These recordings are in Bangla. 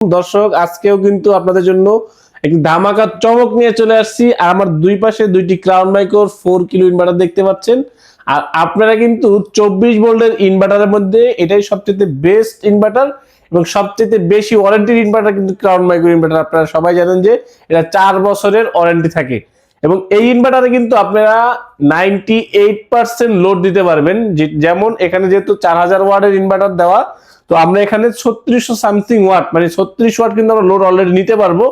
দর্শক, আজকেও কিন্তু আপনাদের জন্য একটি ধামাকা চমক নিয়ে চলে আসছি। আর আমার দুই পাশে দুইটি ক্রাউন মাইক্রোর 4 কিলো ইনভার্টার দেখতে পাচ্ছেন। আর আপনারা কিন্তু 24 ভোল্টের ইনভার্টারের মধ্যে এটাই সবচেয়ে বেস্ট ইনভার্টার এবং সবচেয়ে বেশি ওয়ারেন্টির ইনভার্টার কিন্তু ক্রাউন মাইক্রো ইনভার্টার। আপনারা সবাই জানেন যে এটা 4 বছরের ওয়ারেন্টি থাকে এবং এই ইনভার্টারে কিন্তু আপনারা 98% লোড দিতে পারবেন। যেমন এখানে যেহেতু 4000 ওয়াটের ইনভার্টার দেওয়া, তো আমরা এখানে 3600 সামথিং ওয়াট মানে 36 ওয়াট কিন্তু আমরা লোড অলরেডি নিতে পারবো।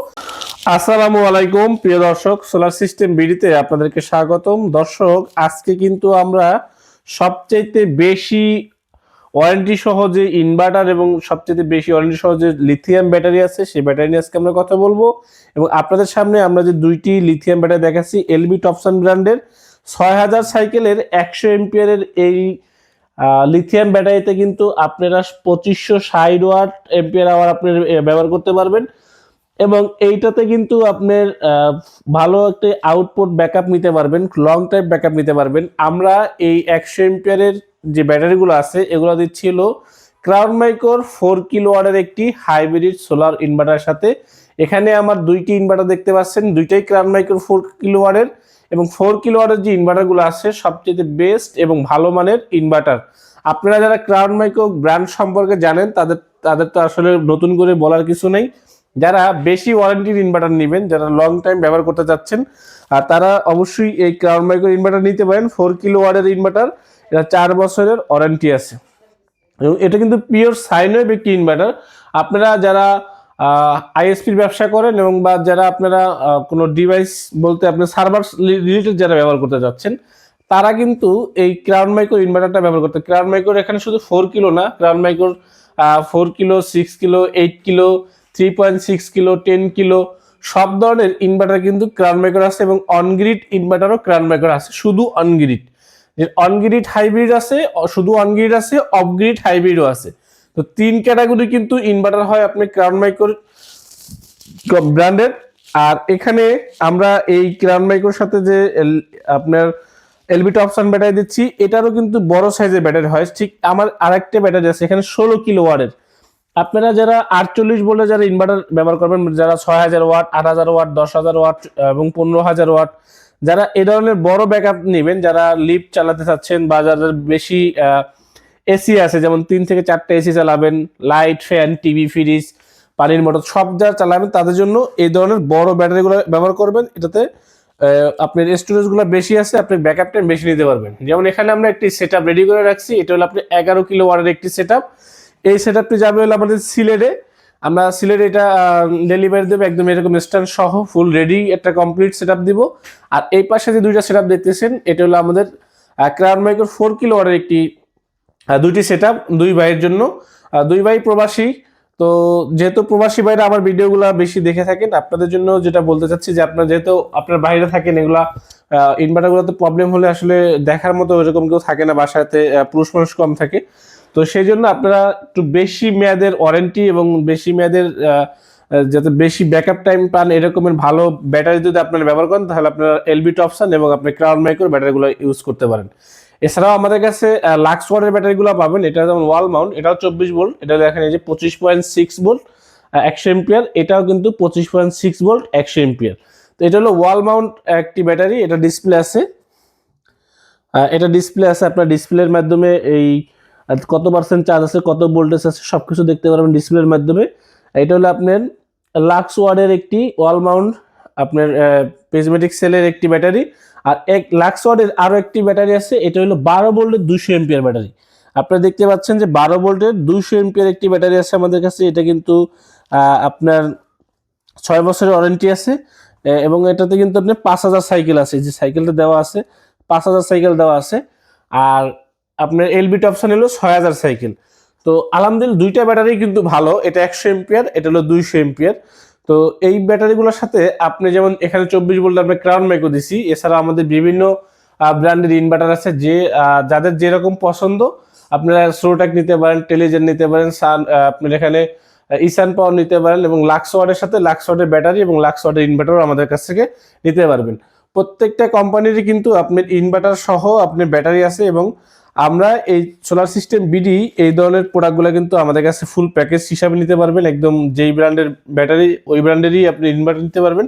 আসসালামু আলাইকুম প্রিয় দর্শক, সোলার সিস্টেম বিডিতে আপনাদেরকে স্বাগতম। দর্শক, আজকে কিন্তু আমরা সবচেয়ে বেশি ওয়ারেন্টি সহ যে ইনভার্টার এবং সবচেয়ে বেশি ওয়ারেন্টি সহ যে লিথিয়াম ব্যাটারি আছে সেই ব্যাটারি নিয়ে আজকে আমরা কথা বলবো। এবং আপনাদের সামনে আমরা যে দুইটি লিথিয়াম ব্যাটারি দেখাচ্ছি এলবি টপসন ব্র্যান্ডের 6000 সাইকেলের 100 এম্পিয়ারের এই লিথিয়াম ব্যাটারিতে কিন্তু আপনারা 2560 ওয়াট এম্পিয়ার আওয়ার আপনি ব্যবহার করতে পারবেন এবং এইটাতে কিন্তু আপনার ভালো একটা আউটপুট ব্যাকআপ নিতে পারবেন, লং টাইম ব্যাকআপ নিতে পারবেন। আমরা এই 100 এম্পিয়ারের যে ব্যাটারিগুলো আছে এগুলো দিচ্ছিল ক্রাউন মাইক্রোর 4 কিলো ওয়াটের একটি হাইব্রিড সোলার ইনভার্টারের সাথে। এখানে আমার দুইটি ইনভার্টার দেখতে পাচ্ছেন, দুইটাই ক্রাউন মাইক্রোর 4 কিলো ওয়াটের এবং 4 কিলো ওয়াটের যে ইনভার্টারগুলো আছে সবচেয়ে বেস্ট এবং ভালো মানের ইনভার্টার। আপনারা যারা ক্রাউন মাইক্রো ব্র্যান্ড সম্পর্কে জানেন তাদের তাদের তো আসলে নতুন করে বলার কিছু নেই। যারা বেশি ওয়ারেন্টির ইনভার্টার নেবেন, যারা লং টাইম ব্যবহার করতে চাচ্ছেন, আর তারা অবশ্যই এই ক্রাউন মাইক্রো ইনভার্টার নিতে পারেন। 4 কিলো ওয়াটের ইনভার্টার, এটা 4 বছরের ওয়ারেন্টি আছে এবং এটা কিন্তু পিওর সাইন ওয়েভ একটি ইনভার্টার। আপনারা যারা আইএসপির ব্যবসা করেন এবং বা যারা আপনারা কোনো ডিভাইস বলতে আপনার সার্ভার রিলেটেড যারা ব্যবহার করতে যাচ্ছেন তারা কিন্তু এই ক্রাউন মাইক্রো ইনভার্টারটা ব্যবহার করতে। ক্রাউন মাইক্রোর এখানে শুধু 4 কিলো না, ক্রাউন মাইক্রোর 4 kilo, 6 kilo, 8 kilo, 3.6 kilo, 10 kilo সব ধরনের ইনভার্টার কিন্তু ক্রাউন মাইক্রোর আছে এবং অনগ্রিড ইনভার্টারও ক্রাউন মাইক্রোর আছে। শুধু অনগ্রিড, অনগ্রিড হাইব্রিড আছে, শুধু অনগ্রিড আছে, অফগ্রিড হাইব্রিডও আছে। তো 3 ক্যাটাগরি কিন্তু ইনভার্টার হয় আপনি ক্রাউন মাইক্রোর ব্র্যান্ডের। আর এখানে আমরা এই ক্রাউন মাইক্রোর সাথে যে আপনার এলবি টপসন ব্যাটারি দিচ্ছি এটারও কিন্তু বড় সাইজের ব্যাটারি হয়। ঠিক আমার আরেকটা ব্যাটারি আছে এখানে 16 কিলো ওয়াটের। আপনারা যারা 48 ভোল্টে যারা ইনভার্টার ব্যবহার করবেন, যারা 6000 ওয়াট, 8000 ওয়াট, 10000 ওয়াট এবং 15000 ওয়াট, যারা এই ধরনের বড় ব্যাকআপ নেবেন, যারা লিফট চালাতে চাচ্ছেন বা যাদের বেশি এসি আছে, যেমন 3 থেকে 4টা এসি চালাবেন, লাইট, ফ্যান, টিভি, ফ্রিজ, পানির মোটর সব যা চালাবেন তাদের জন্য এই ধরনের বড় ব্যাটারিগুলো ব্যবহার করবেন। এটাতে আপনার স্টোরেজগুলো বেশি আছে, আপনি ব্যাকআপ টাইম বেশি নিতে পারবেন। যেমন এখানে আমরা একটি সেটআপ রেডি করে রাখছি, এটা হলো আপনি 11 কিলো ওয়াটের একটি সেটআপ। এই সেটআপটি যাবে হলো আমাদের সিলেটে। আমরা সিলেটে এটা ডেলিভারি দেবো একদম এরকম স্ট্যান্ড সহ ফুল রেডি একটা কমপ্লিট সেটআপ দিব। আর এই পাশে যে দুইটা সেটআপ দেখতেছেন এটা হলো আমাদের ক্রাউন মাইক্রোর 4 কিলো ওয়াটের একটি দুইটি সেটআপ দুই ভাইয়ের জন্য। দুই ভাই প্রবাসী, তো যেহেতু প্রবাসী ভাইরা আমার ভিডিওগুলো বেশি দেখে থাকেন, আপনাদের জন্য যেটা বলতে চাচ্ছি যে আপনারা যেহেতু আপনার বাইরে থাকেন, এগুলা ইনভার্টারগুলোতে প্রবলেম হলে আসলে দেখার মতো এরকম কেউ থাকে না, বাসাতে পুরুষ মানুষ কম থাকে। তো সেই জন্য আপনারা একটু বেশি মেয়াদের ওয়ারেন্টি এবং বেশি মেয়াদের যাতে বেশি ব্যাকআপ টাইম পান এরকমের ভালো ব্যাটারি যদি আপনারা ব্যবহার করেন তাহলে আপনারা এলবি টপসন এবং আপনি ক্রাউন মাইক্রোর ব্যাটারিগুলো ইউজ করতে পারেন। এছাড়াও আমাদের কাছে লাক্স ওয়াটের ব্যাটারিগুলো পাবেন। এটা যেমন ওয়াল মাউন্ট, এটাও 24 ভোল্ট, এটা দেখেন এই যে 25.6 ভোল্ট 100 এম্পিয়ার, এটাও কিন্তু 25.6 ভোল্ট 100 এম্পিয়ার। তো এটা হলো ওয়াল মাউন্ট একটি ব্যাটারি। এটা ডিসপ্লে আছে, আপনার ডিসপ্লের মাধ্যমে এই কত পার্সেন্ট চার্জ আছে, কত ভোল্টেজ আছে সবকিছু দেখতে পারবেন ডিসপ্লের মাধ্যমে। এটা হলো আপনার লাক্স ওয়াটের একটি ওয়াল মাউন্ট আপনার পেজমেটিক সেলের একটি ব্যাটারি। আর এক লাক্স ওয়াটের আরো একটি ব্যাটারি আছে, এটা হলো 12 ভোল্টের 200 এম্পিয়ার ব্যাটারি। আপনারা দেখতে পাচ্ছেন যে 12 ভোল্টের 200 এম্পিয়ার একটি ব্যাটারি আছে আমাদের কাছে। এটা কিন্তু আপনার 6 বছরের ওয়ারেন্টি আছে এবং এটাতে কিন্তু আপনার 5000 সাইকেল আছে, যে সাইকেলটা দেওয়া আছে 5000 সাইকেল দেওয়া আছে। আর আপনার এলবি টপসন হলো 6000 সাইকেল। তো আলহামদুলিল্লাহ দুইটা ব্যাটারি কিন্তু ভালো, এটা 100 এম্পিয়ার, এটা হলো 200 এম্পিয়ার। তো এই ব্যাটারিগুলোর সাথে আপনি যেমন এখানে 24 ভোল্ট আমরা ক্রাউন মাইক্রো দিছি, এছাড়া আমাদের বিভিন্ন ব্র্যান্ডের ইনভার্টার আছে যে যাদের যেরকম পছন্দ আপনারা স্লোটাক নিতে পারেন, টেলিজেন নিতে পারেন, আপনার এখানে ইসান পাওয়ার নিতে পারেন এবং লাক্স ওয়াটের সাথে লাক্স ওয়াটের ব্যাটারি এবং লাক্স ওয়াটের ইনভার্টার আমাদের কাছ থেকে নিতে পারবেন। প্রত্যেকটা কোম্পানিরই কিন্তু আপনার ইনভার্টার সহ আপনার ব্যাটারি আছে এবং আমরা এই সোলার সিস্টেম বিডি এই ধরনের প্রোডাক্টগুলো কিন্তু আমাদের কাছে ফুল প্যাকেজ হিসাবে নিতে পারবেন, একদম যেই ব্র্যান্ডের ব্যাটারি ওই ব্র্যান্ডেরই আপনি ইনভার্টার নিতে পারবেন।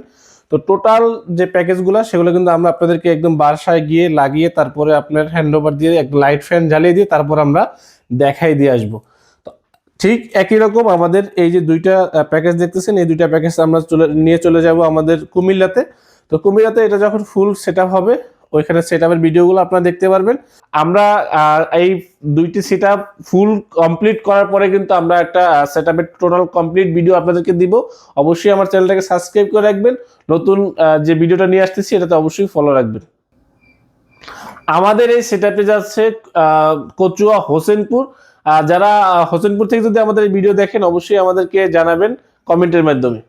তো টোটাল যে প্যাকেজগুলো সেগুলো কিন্তু আমরা আপনাদেরকে একদম বাসায় গিয়ে লাগিয়ে তারপরে আপনার হ্যান্ড ওভার দিয়ে একটা লাইট ফ্যান জ্বালিয়ে দিয়ে তারপর আমরা দেখাই দিয়ে আসবো। তো ঠিক একই রকম আমাদের এই যে দুইটা প্যাকেজ দেখতেছেন, এই দুইটা প্যাকেজ আমরা নিয়ে চলে যাব আমাদের কুমিল্লাতে। তো কুমিল্লাতে এটা যখন ফুল সেট আপ হবে ওইখানে সেট আপের ভিডিওগুলো আপনারা দেখতে পারবেন। আমরা এই দুইটি সেট আপ ফুল কমপ্লিট করার পরে কিন্তু আমরা একটা সেট আপের টোটাল কমপ্লিট ভিডিও আপনাদেরকে দিব। অবশ্যই আমার চ্যানেলটাকে সাবস্ক্রাইব করে রাখবেন, নতুন যে ভিডিওটা নিয়ে আসতেছি এটাতে অবশ্যই ফলো রাখবেন। আমাদের এই সেট আপে যাচ্ছে কচুয়া হোসেনপুর। যারা হোসেনপুর থেকে যদি আমাদের এই ভিডিও দেখেন অবশ্যই আমাদেরকে জানাবেন কমেন্টের মাধ্যমে।